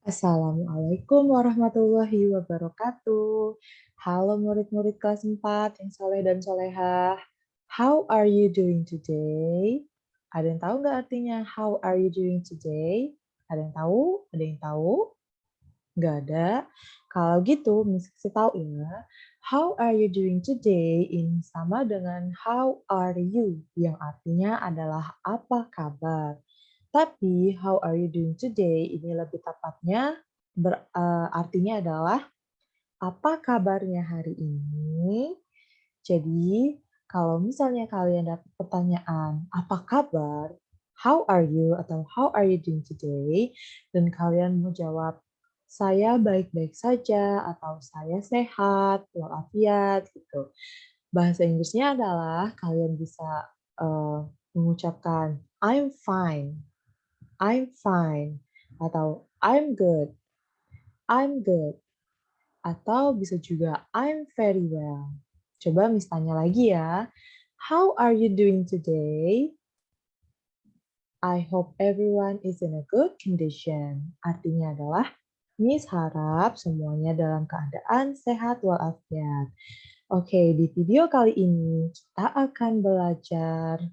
Assalamualaikum warahmatullahi wabarakatuh. Halo murid-murid kelas 4 yang soleh dan solehah. How are you doing today? Ada yang tahu nggak artinya how are you doing today? Ada yang tahu? Ada yang tahu? Nggak ada. Kalau gitu, Miss kasih tahu ya. How are you doing today? Ini sama dengan how are you, yang artinya adalah apa kabar. Tapi how are you doing today ini lebih tepatnya artinya adalah apa kabarnya hari ini. Jadi kalau misalnya kalian dapat pertanyaan apa kabar, how are you atau how are you doing today, dan kalian mau jawab saya baik-baik saja atau saya sehat walafiat gitu. Bahasa Inggrisnya adalah kalian bisa mengucapkan I'm fine, atau I'm good, atau bisa juga I'm very well. Coba Miss tanya lagi ya. How are you doing today? I hope everyone is in a good condition. Artinya adalah Miss harap semuanya dalam keadaan sehat walafiat. Oke, di video kali ini kita akan belajar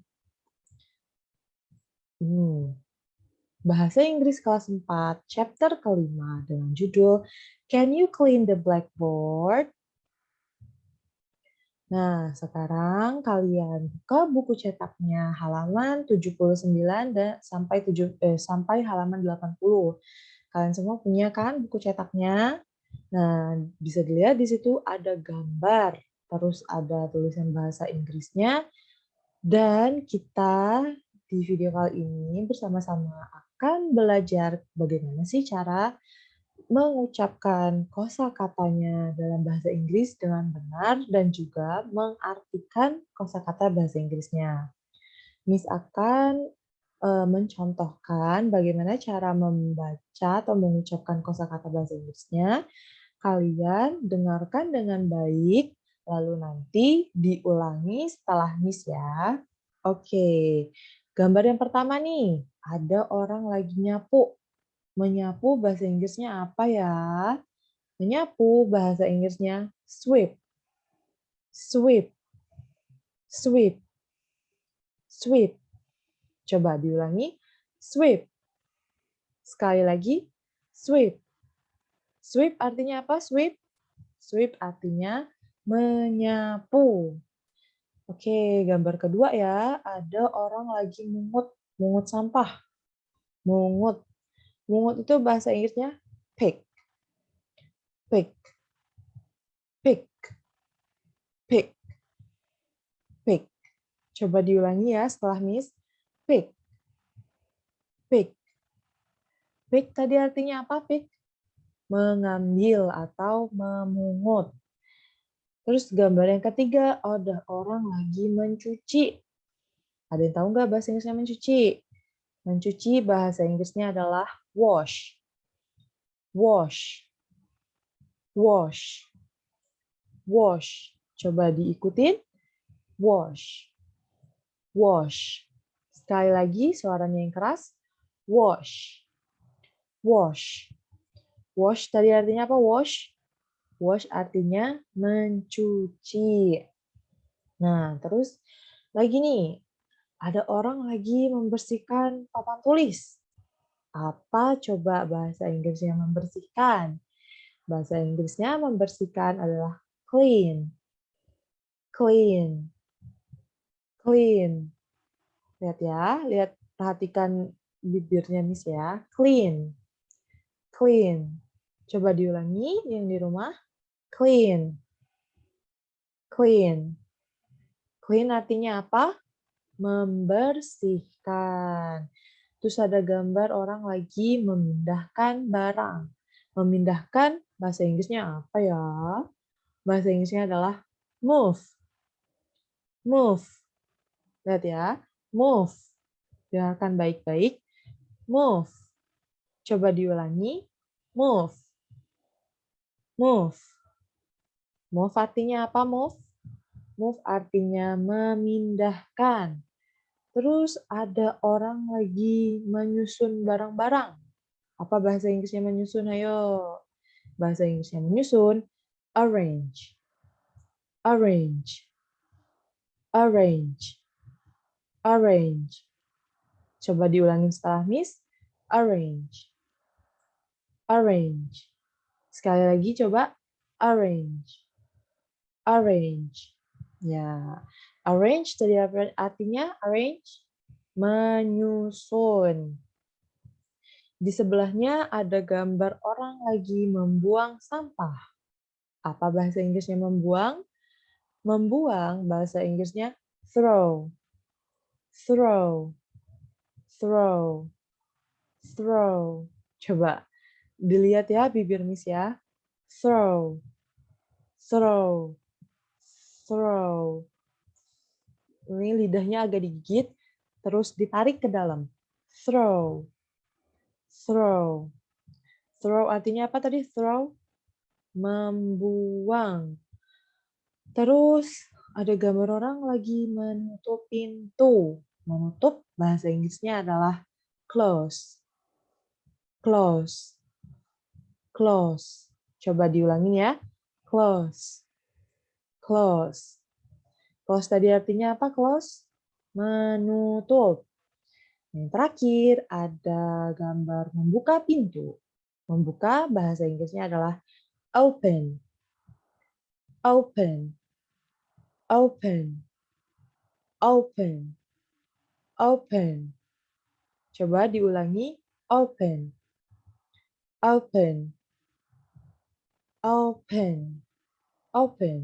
Bahasa Inggris kelas 4, chapter kelima dengan judul Can You Clean the Blackboard? Nah, sekarang kalian buka buku cetaknya halaman 79 dan sampai halaman 80. Kalian semua punya kan buku cetaknya? Nah, bisa dilihat di situ ada gambar, terus ada tulisan bahasa Inggrisnya, dan kita di video kali ini bersama-sama akan belajar bagaimana sih cara mengucapkan kosakatanya dalam bahasa Inggris dengan benar dan juga mengartikan kosakata bahasa Inggrisnya. Miss akan mencontohkan bagaimana cara membaca atau mengucapkan kosakata bahasa Inggrisnya. Kalian dengarkan dengan baik, lalu nanti diulangi setelah Miss ya. Oke, gambar yang pertama nih, ada orang lagi nyapu. Menyapu bahasa Inggrisnya apa ya? Menyapu bahasa Inggrisnya sweep, sweep, sweep, sweep. Coba diulangi, sweep. Sekali lagi, sweep. Sweep artinya apa? Sweep. Sweep artinya menyapu. Oke, gambar kedua ya. Ada orang lagi mungut, mungut sampah. Mungut. Mungut itu bahasa Inggrisnya pick, pick, pick, pick, pick. Coba diulangi ya setelah Miss. Pick, pick. Pick tadi artinya apa, pick? Mengambil atau memungut. Terus gambar yang ketiga, ada orang lagi mencuci. Ada yang tahu nggak bahasa Inggrisnya mencuci? Mencuci bahasa Inggrisnya adalah wash. Wash. Wash. Wash. Coba diikutin. Wash. Wash. Sekali lagi suaranya yang keras. Wash. Wash. Wash tadi artinya apa? Wash. Wash artinya mencuci. Nah, terus lagi nih, ada orang lagi membersihkan papan tulis. Apa coba bahasa Inggrisnya membersihkan? Bahasa Inggrisnya membersihkan adalah clean. Clean. Clean. Lihat ya, lihat perhatikan bibirnya Miss ya. Clean. Clean. Coba diulangi yang di rumah. Clean. Clean. Clean artinya apa? Membersihkan. Terus ada gambar orang lagi memindahkan barang. Memindahkan bahasa Inggrisnya apa ya? Bahasa Inggrisnya adalah move. Move. Lihat ya. Move. Dengarkan baik-baik. Move. Coba diulangi. Move. Move. Move artinya apa, move? Move artinya memindahkan. Terus ada orang lagi menyusun barang-barang. Apa bahasa Inggrisnya menyusun? Ayo. Bahasa Inggrisnya menyusun, arrange, arrange, arrange, arrange. Coba diulangin setelah Miss. Arrange, arrange. Sekali lagi coba. Arrange, arrange. Ya, arrange tadi artinya arrange, menyusun. Di sebelahnya ada gambar orang lagi membuang sampah. Apa bahasa Inggrisnya membuang? Membuang bahasa Inggrisnya throw, throw, throw, throw. Coba dilihat ya bibir Miss ya. Throw, throw, throw. Ini lidahnya agak digigit, terus ditarik ke dalam. Throw, throw. Throw artinya apa tadi? Throw, membuang. Terus ada gambar orang lagi menutup pintu. Menutup bahasa Inggrisnya adalah close, close, close. Coba diulangin ya. Close, close. Close tadi artinya apa? Close, menutup. Yang terakhir ada gambar membuka pintu. Membuka bahasa Inggrisnya adalah open, open, open, open, open. Coba diulangi, open, open, open, open.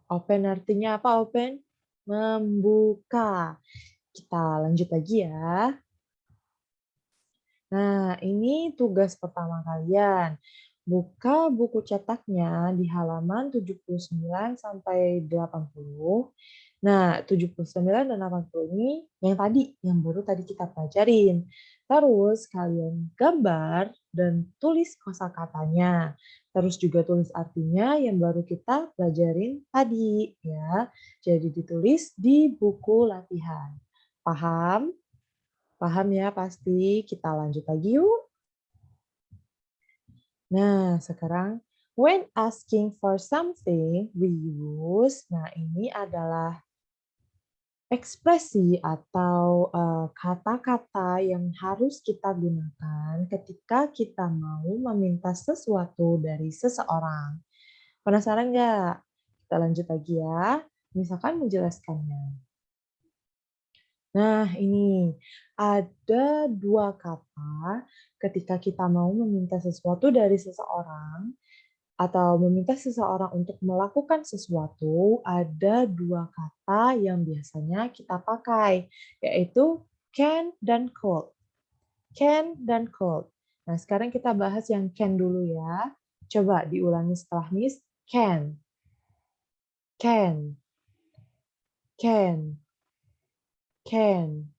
Open artinya apa open? Membuka. Kita lanjut lagi ya. Nah, ini tugas pertama kalian. Buka buku cetaknya di halaman 79 sampai 80. Nah, 79 dan 80 ini yang tadi, yang baru tadi kita pelajarin. Terus kalian gambar dan tulis kosakatanya. Terus juga tulis artinya yang baru kita pelajarin tadi ya. Jadi ditulis di buku latihan. Paham? Paham ya pasti. Kita lanjut lagi yuk. Nah, sekarang when asking for something, we use, nah ini adalah ekspresi atau kata-kata yang harus kita gunakan ketika kita mau meminta sesuatu dari seseorang. Penasaran nggak? Kita lanjut lagi ya. Misalkan menjelaskannya. Nah, ini ada dua kata ketika kita mau meminta sesuatu dari seseorang atau meminta seseorang untuk melakukan sesuatu, ada dua kata yang biasanya kita pakai, yaitu can dan could. Can dan could. Nah, sekarang kita bahas yang can dulu ya. Coba diulangi setelah Miss. Can, can, can, can.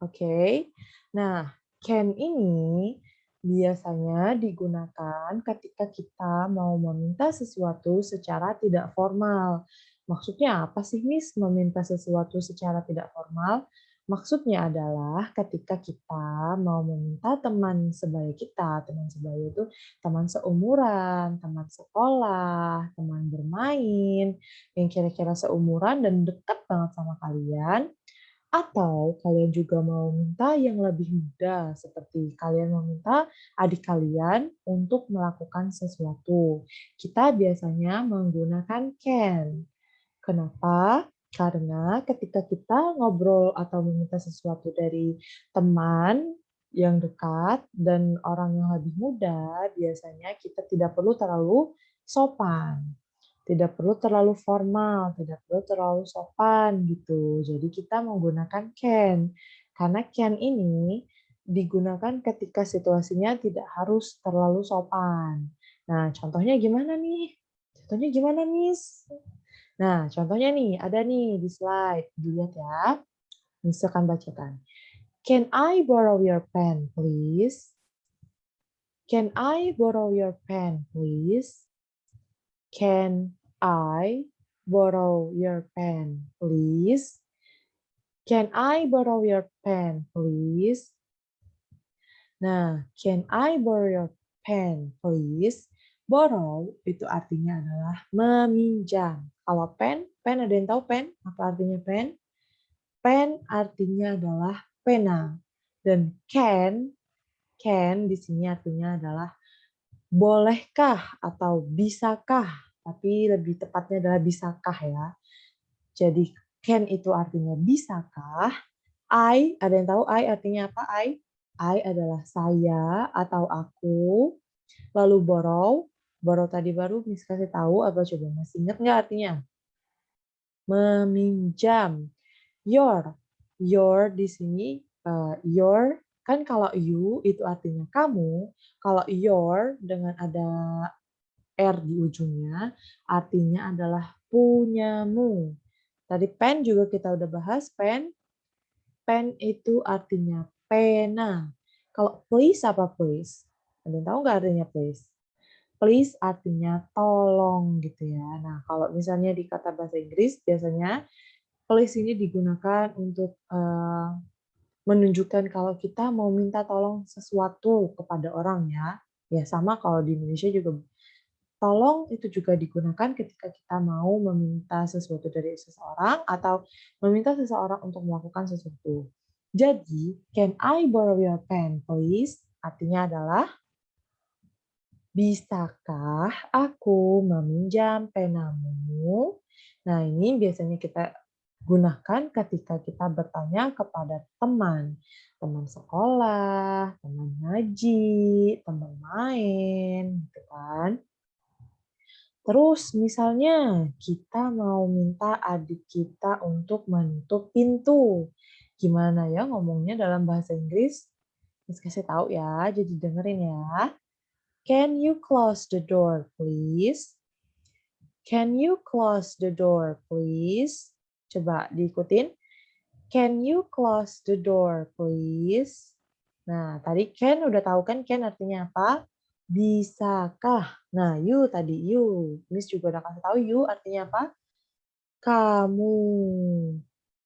Oke. Nah, can ini biasanya digunakan ketika kita mau meminta sesuatu secara tidak formal. Maksudnya apa sih, Miss, meminta sesuatu secara tidak formal? Maksudnya adalah ketika kita mau meminta teman sebaya kita, teman sebaya itu teman seumuran, teman sekolah, teman bermain, yang kira-kira seumuran dan dekat banget sama kalian, atau kalian juga mau minta yang lebih mudah, seperti kalian meminta adik kalian untuk melakukan sesuatu. Kita biasanya menggunakan can. Kenapa? Karena ketika kita ngobrol atau meminta sesuatu dari teman yang dekat dan orang yang lebih muda, biasanya kita tidak perlu terlalu sopan. Tidak perlu terlalu formal, tidak perlu terlalu sopan gitu. Jadi kita menggunakan can. Karena can ini digunakan ketika situasinya tidak harus terlalu sopan. Nah, contohnya gimana nih? Contohnya gimana, Miss? Nah, contohnya nih, ada nih di slide. Dilihat ya. Miss akan bacakan. Can I borrow your pen, please? Can I borrow your pen, please? Can I borrow your pen, please? Can I borrow your pen, please? Nah, can I borrow your pen, please? Borrow itu artinya adalah meminjam. Kalau pen ada yang tahu pen? Apa artinya pen? Pen artinya adalah pena. Dan can di sini artinya adalah bolehkah atau bisakah? Tapi lebih tepatnya adalah bisakah ya. Jadi can itu artinya bisakah? Ada yang tahu I artinya apa? I adalah saya atau aku. Lalu borrow tadi baru Miss kasih tahu, apa coba masih ingat nggak artinya? Meminjam. Your di sini your kan kalau you itu artinya kamu, kalau your dengan ada R di ujungnya artinya adalah punyamu. Tadi pen juga kita udah bahas, pen itu artinya pena. Kalau please apa please? Ada yang tahu nggak artinya please? Please artinya tolong gitu ya. Nah, kalau misalnya di kata bahasa Inggris biasanya please ini digunakan untuk menunjukkan kalau kita mau minta tolong sesuatu kepada orang ya. Ya sama kalau di Indonesia juga tolong itu juga digunakan ketika kita mau meminta sesuatu dari seseorang atau meminta seseorang untuk melakukan sesuatu. Jadi, can I borrow your pen, please? Artinya adalah, bisakah aku meminjam penamu? Nah, ini biasanya kita gunakan ketika kita bertanya kepada teman. Teman sekolah, teman ngaji, teman main, gitu kan. Terus misalnya kita mau minta adik kita untuk menutup pintu. Gimana ya ngomongnya dalam bahasa Inggris? Miss kasih tahu ya, jadi dengerin ya. Can you close the door, please? Can you close the door, please? Coba diikutin. Can you close the door, please? Nah, tadi can udah tahu kan can artinya apa? Bisakah? Nah, you tadi you. Miss juga udah kasih tahu you artinya apa? Kamu.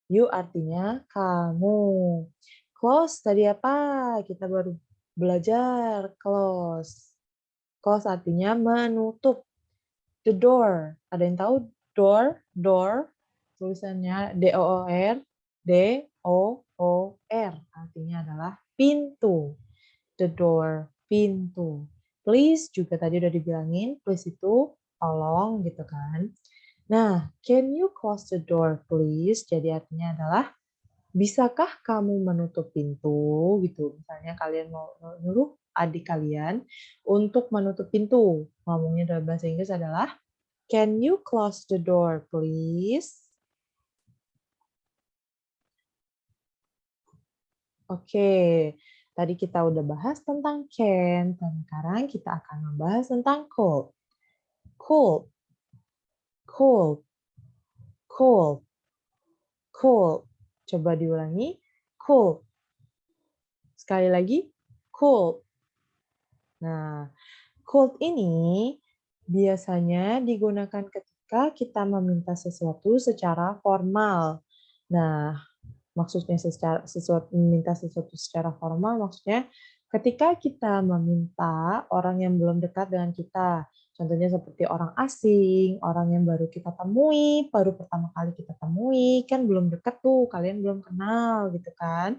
You artinya kamu. Close tadi apa? Kita baru belajar close. Close artinya menutup. The door. Ada yang tahu door? Door. Tulisannya D-O-O-R. D-O-O-R. Artinya adalah pintu. The door. Pintu. Please juga tadi udah dibilangin. Please itu tolong gitu kan. Nah, can you close the door please? Jadi artinya adalah, bisakah kamu menutup pintu gitu. Misalnya kalian mau nyuruh adik kalian untuk menutup pintu. Ngomongnya dalam bahasa Inggris adalah, can you close the door please? Oke, tadi kita udah bahas tentang can, dan sekarang kita akan membahas tentang cold. Cold, cold, cold, cold. Coba diulangi, cold. Sekali lagi, cold. Nah, cold ini biasanya digunakan ketika kita meminta sesuatu secara formal. Nah, maksudnya meminta sesuatu secara formal maksudnya ketika kita meminta orang yang belum dekat dengan kita. Contohnya seperti orang asing, orang yang baru kita temui, baru pertama kali kita temui, kan belum dekat tuh, kalian belum kenal gitu kan.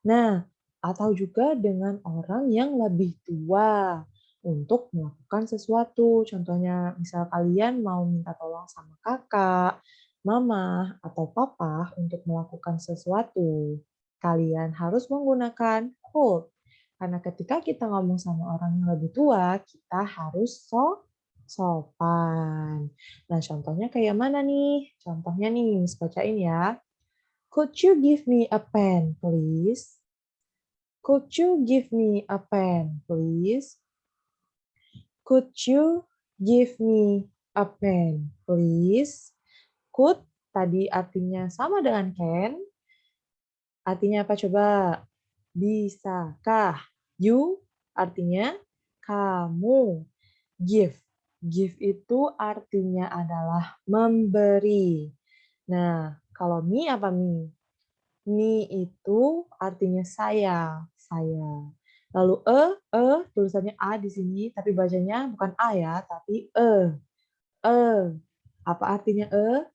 Nah, atau juga dengan orang yang lebih tua untuk melakukan sesuatu. Contohnya, misal kalian mau minta tolong sama kakak, mama, atau papa untuk melakukan sesuatu. Kalian harus menggunakan hold. Karena ketika kita ngomong sama orang yang lebih tua, kita harus sopan. Nah, contohnya kayak mana nih? Contohnya nih, Miss bacain ya. Could you give me a pen, please? Could you give me a pen, please? Could you give me a pen, please? Could tadi artinya sama dengan can. Artinya apa coba? Bisakah? You artinya kamu. Give. Give itu artinya adalah memberi. Nah, kalau me apa me? Me itu artinya saya. Saya. Lalu tulisannya A di sini, tapi bacanya bukan A ya, tapi e. Apa artinya e?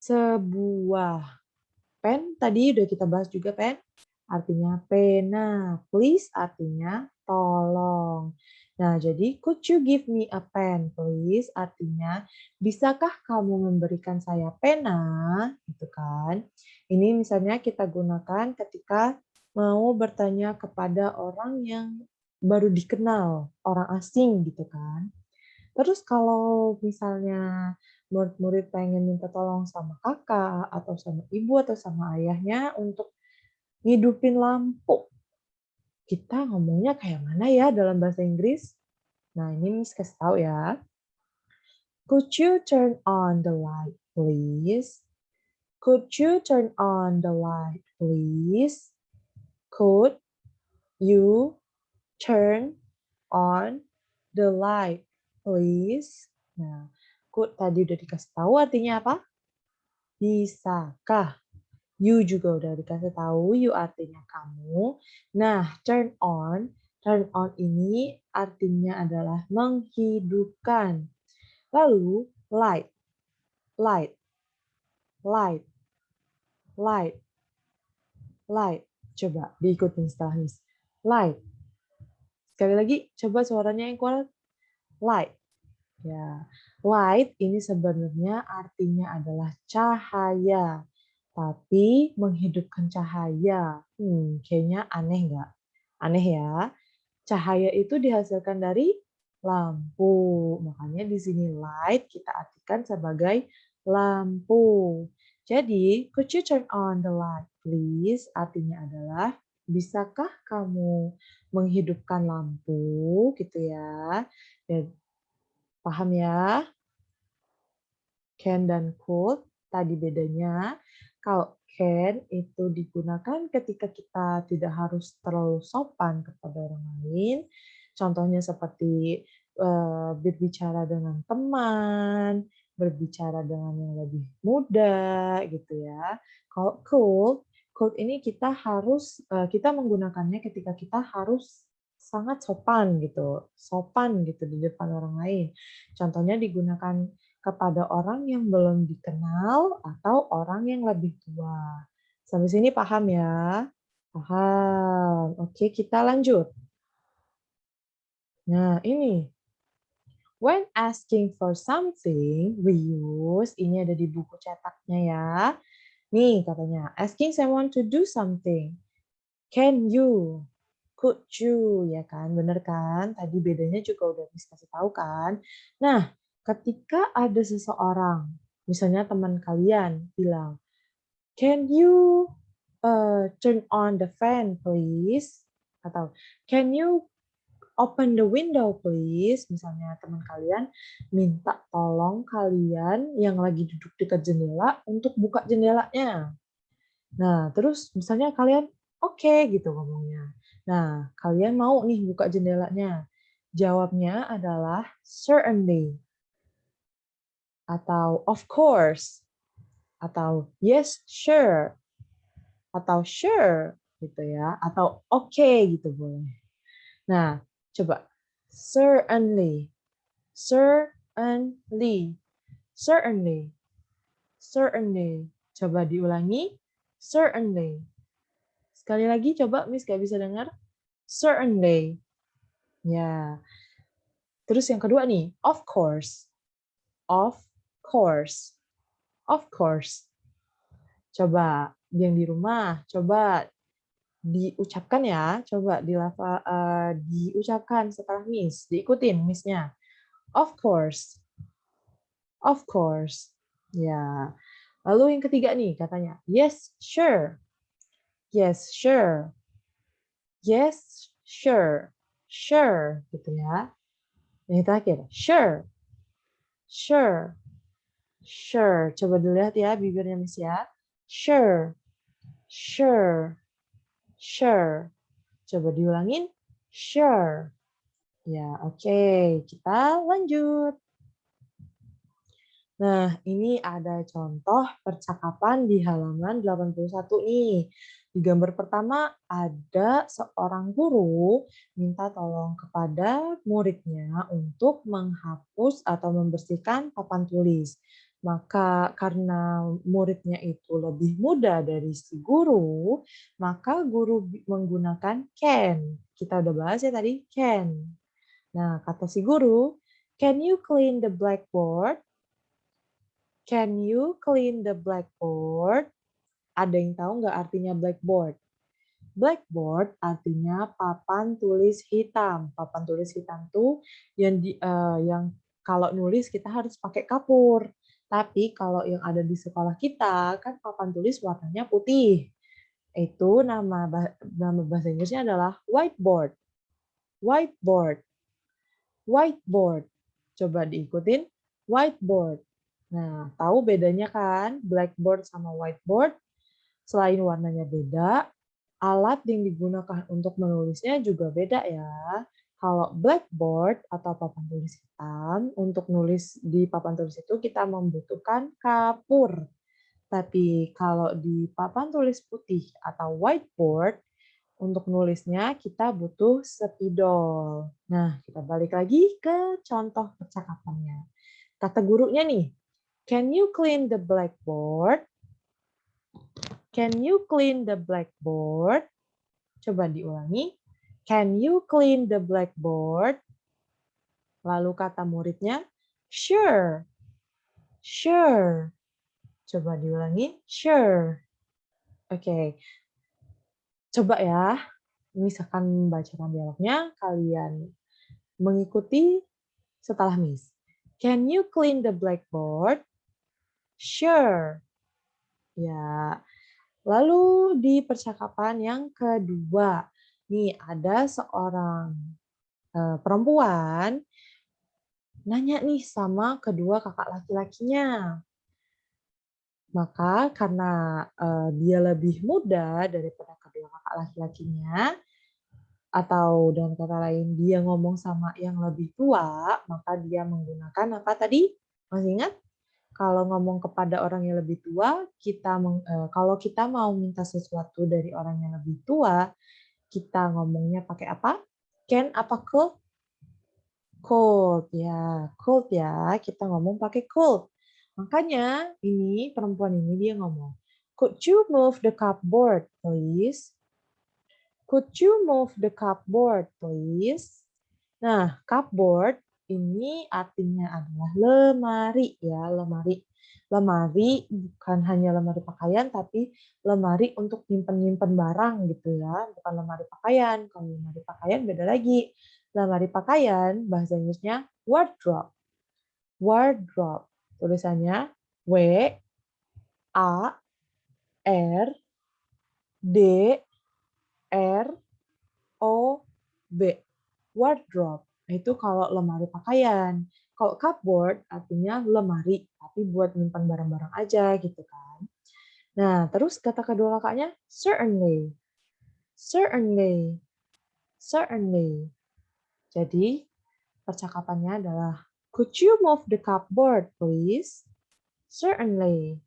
Sebuah pen, tadi udah kita bahas juga pen, artinya pena. Please artinya tolong. Nah, jadi could you give me a pen, please? Artinya, bisakah kamu memberikan saya pena? Gitu kan. Ini misalnya kita gunakan ketika mau bertanya kepada orang yang baru dikenal, orang asing gitu kan. Terus kalau misalnya murid-murid pengen minta tolong sama kakak atau sama ibu atau sama ayahnya untuk ngidupin lampu, kita ngomongnya kayak mana ya dalam bahasa Inggris? Nah, ini Miss kasih tahu ya. Could you turn on the light, please? Could you turn on the light, please? Could you turn on the light, please? Nah, could tadi udah dikasih tahu artinya apa? Bisakah? You juga udah dikasih tahu, you artinya kamu. Nah, turn on ini artinya adalah menghidupkan. Lalu, light, light, light, light, light. Coba diikutin setelah Miss. Light. Sekali lagi, coba suaranya yang kuat. Light. Ya, light ini sebenarnya artinya adalah cahaya, tapi menghidupkan cahaya. Kayaknya aneh nggak? Aneh ya. Cahaya itu dihasilkan dari lampu. Makanya di sini light kita artikan sebagai lampu. Jadi, could you turn on the light, please? Artinya adalah, bisakah kamu menghidupkan lampu, gitu ya. Dan paham ya? Can dan could, tadi bedanya. Kalau can itu digunakan ketika kita tidak harus terlalu sopan kepada orang lain. Contohnya seperti berbicara dengan teman, berbicara dengan yang lebih muda, gitu ya. Kalau could ini kita menggunakannya ketika kita harus sangat sopan gitu di depan orang lain. Contohnya digunakan kepada orang yang belum dikenal atau orang yang lebih tua. Sampai sini paham ya? Paham. Oke, kita lanjut. Nah, ini. When asking for something, we use, ini ada di buku cetaknya ya. Nih katanya, asking someone to do something. Can you? Could you? Ya kan, bener kan? Tadi bedanya juga udah bisa kasih tahu kan? Nah, ketika ada seseorang, misalnya teman kalian bilang, can you turn on the fan, please? Atau, can you open the window, please? Misalnya teman kalian minta tolong kalian yang lagi duduk dekat jendela untuk buka jendelanya. Nah, terus misalnya kalian oke gitu ngomongnya. Nah, kalian mau nih buka jendelanya. Jawabnya adalah certainly, atau of course, atau yes, sure, atau sure gitu ya, atau oke gitu boleh. Nah, coba certainly, certainly, certainly, certainly. Coba diulangi, certainly. Sekali lagi coba Miss gak bisa dengar. Certainly. Ya. Terus yang kedua nih, of course. Of course. Of course. Coba yang di rumah, coba diucapkan ya, coba diucapkan setelah Miss, diikutin Miss-nya. Of course. Of course. Ya. Lalu yang ketiga nih katanya, yes, sure. Yes, sure. Yes, sure. Sure, gitu ya. Yang terakhir, sure. Sure. Sure. Coba dilihat ya bibirnya Miss ya. Sure. Sure. Sure. Coba diulangin. Sure. Ya, oke. Kita lanjut. Nah, ini ada contoh percakapan di halaman 81 nih. Di gambar pertama ada seorang guru minta tolong kepada muridnya untuk menghapus atau membersihkan papan tulis. Maka karena muridnya itu lebih muda dari si guru, maka guru menggunakan can. Kita udah bahas ya tadi, can. Nah, kata si guru, "Can you clean the blackboard?" Can you clean the blackboard? Ada yang tahu nggak artinya blackboard? Blackboard artinya papan tulis hitam. Papan tulis hitam tuh yang kalau nulis kita harus pakai kapur. Tapi kalau yang ada di sekolah kita kan papan tulis warnanya putih. Itu nama bahasa Inggrisnya adalah whiteboard. Whiteboard. Whiteboard. Coba diikutin. Whiteboard. Nah, tahu bedanya kan? Blackboard sama whiteboard. Selain warnanya beda, alat yang digunakan untuk menulisnya juga beda ya. Kalau blackboard atau papan tulis hitam, untuk nulis di papan tulis itu kita membutuhkan kapur. Tapi kalau di papan tulis putih atau whiteboard, untuk nulisnya kita butuh spidol. Nah, kita balik lagi ke contoh percakapannya. Kata gurunya nih, "Can you clean the blackboard?" Can you clean the blackboard? Coba diulangi. Can you clean the blackboard? Lalu kata muridnya, sure. Sure. Coba diulangi, sure. Oke, coba ya. Misalkan membacakan dialognya, kalian mengikuti setelah Miss. Can you clean the blackboard? Sure. Ya. Lalu di percakapan yang kedua, nih ada seorang perempuan nanya nih sama kedua kakak laki-lakinya. Maka karena dia lebih muda daripada kedua kakak laki-lakinya, atau dengan kata lain dia ngomong sama yang lebih tua, maka dia menggunakan apa tadi? Masih ingat? Kalau ngomong kepada orang yang lebih tua, kalau kita mau minta sesuatu dari orang yang lebih tua, kita ngomongnya pakai apa? Can apa could? Cold ya, cold ya. Kita ngomong pakai cold. Makanya ini perempuan ini dia ngomong, "Could you move the cupboard, please? Could you move the cupboard, please?" Nah, cupboard ini artinya adalah lemari ya, lemari. Lemari bukan hanya lemari pakaian, tapi lemari untuk nyimpen-nyimpen barang gitu ya, bukan lemari pakaian. Kalau lemari pakaian beda lagi. Lemari pakaian bahasa Inggrisnya wardrobe. Wardrobe. Tulisannya W A R D R O B. Wardrobe. Itu kalau lemari pakaian. Kalau cupboard artinya lemari, tapi buat nyimpan barang-barang aja gitu kan. Nah, terus kata kedua kakaknya, certainly. Certainly. Certainly. Jadi, percakapannya adalah, could you move the cupboard, please? Certainly.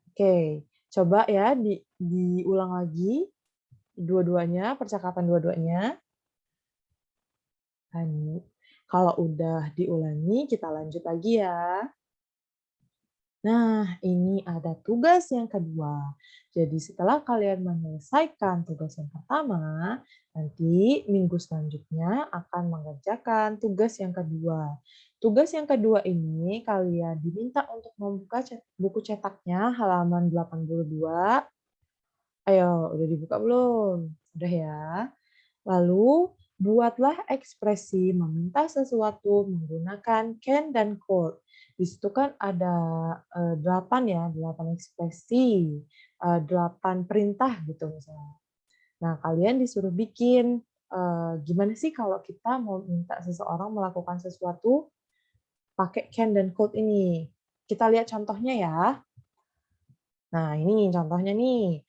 Oke, coba ya diulang lagi dua-duanya, percakapan dua-duanya. Kalau udah diulangi, kita lanjut lagi ya. Nah, ini ada tugas yang kedua. Jadi setelah kalian menyelesaikan tugas yang pertama, nanti minggu selanjutnya akan mengerjakan tugas yang kedua. Tugas yang kedua ini kalian diminta untuk membuka buku cetaknya halaman 82. Ayo, udah dibuka belum? Udah ya. Lalu, buatlah ekspresi meminta sesuatu menggunakan can dan could. Di situ kan ada 8 ya, 8 ekspresi, 8 perintah gitu misalnya. Nah, kalian disuruh bikin gimana sih kalau kita mau minta seseorang melakukan sesuatu pakai can dan could ini. Kita lihat contohnya ya. Nah, ini contohnya nih.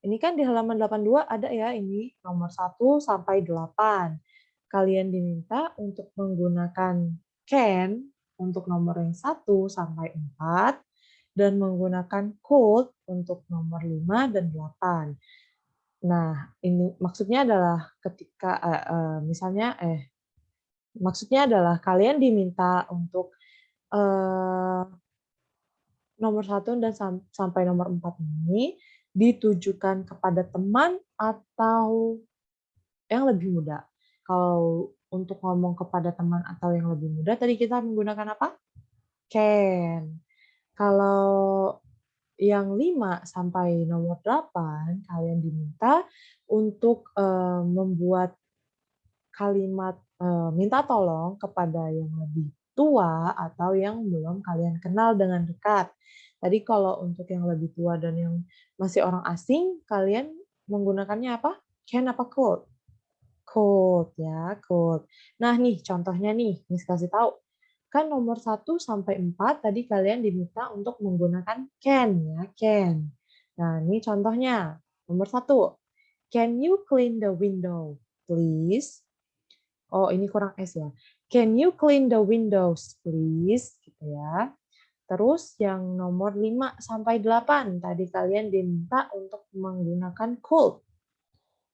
Ini kan di halaman 82 ada ya ini nomor 1 sampai 8. Kalian diminta untuk menggunakan can untuk nomor yang 1 sampai 4 dan menggunakan code untuk nomor 5 dan 8. Nah, ini maksudnya adalah ketika maksudnya adalah kalian diminta untuk nomor 1 dan sampai nomor 4 ini ditujukan kepada teman atau yang lebih muda. Kalau untuk ngomong kepada teman atau yang lebih muda tadi kita menggunakan apa? Can. Kalau yang 5 sampai nomor 8 kalian diminta untuk, membuat kalimat, minta tolong kepada yang lebih tua atau yang belum kalian kenal dengan dekat. Tadi kalau untuk yang lebih tua dan yang masih orang asing, kalian menggunakannya apa? Can apa could? Could ya, could. Nah nih contohnya nih, Miss kasih tahu. Kan nomor 1 sampai 4 tadi kalian diminta untuk menggunakan can ya, can. Nah ini contohnya. Nomor 1, "Can you clean the window, please?" Oh, ini kurang S ya. "Can you clean the windows, please?" Gitu ya. Terus yang nomor 5 sampai 8 tadi kalian diminta untuk menggunakan could.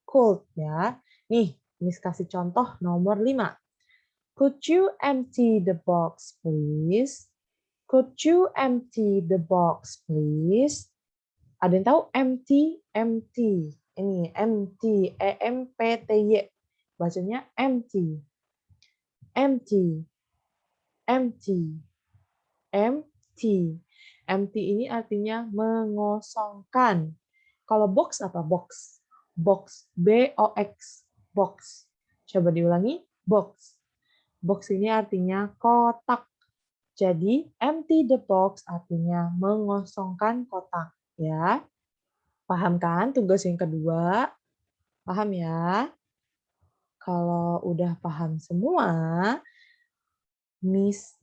Could ya. Nih, Miss kasih contoh nomor 5. "Could you empty the box, please? Could you empty the box, please?" Ada yang tahu empty? Empty. Ini empty, EMPTY. Bacanya empty. Empty. Empty. Empty. Empty ini artinya mengosongkan. Kalau box apa? Box. Box. B-O-X. Box. Coba diulangi. Box. Box ini artinya kotak. Jadi, empty the box artinya mengosongkan kotak. Ya. Paham kan tugas yang kedua? Paham ya? Kalau udah paham semua, Miss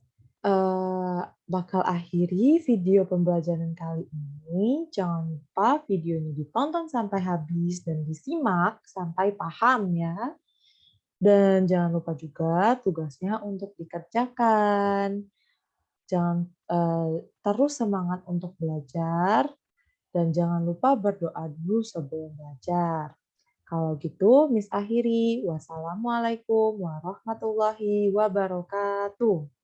bakal akhiri video pembelajaran kali ini. Jangan lupa videonya ditonton sampai habis dan disimak sampai paham ya. Dan jangan lupa juga tugasnya untuk dikerjakan. Jangan terus semangat untuk belajar dan jangan lupa berdoa dulu sebelum belajar. Kalau gitu, Miss akhiri. Wassalamualaikum warahmatullahi wabarakatuh.